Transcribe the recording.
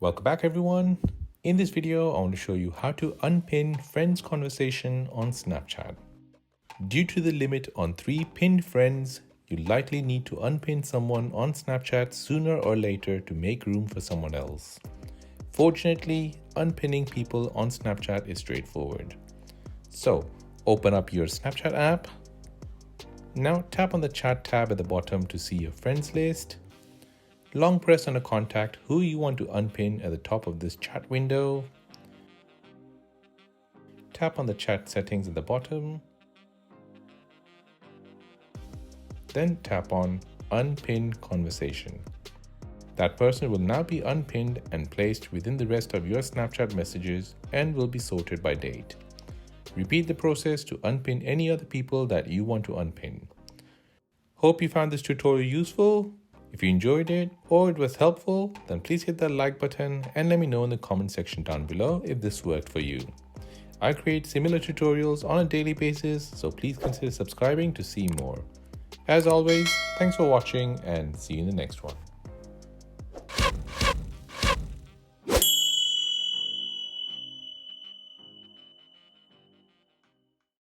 Welcome back everyone. In this video, I want to show you how to unpin friends conversation on Snapchat. Due to the limit on 3 pinned friends, you likely need to unpin someone on Snapchat sooner or later to make room for someone else. Fortunately, unpinning people on Snapchat is straightforward. So, open up your Snapchat app. Now tap on the chat tab at the bottom to see your friends list. Long press on a contact who you want to unpin at the top of this chat window. Tap on the chat settings at the bottom. Then tap on Unpin Conversation. That person will now be unpinned and placed within the rest of your Snapchat messages and will be sorted by date. Repeat the process to unpin any other people that you want to unpin. Hope you found this tutorial useful. If you enjoyed it or it was helpful, then please hit that like button and let me know in the comment section down below if this worked for you. I create similar tutorials on a daily basis, so please consider subscribing to see more. As always, thanks for watching and see you in the next one.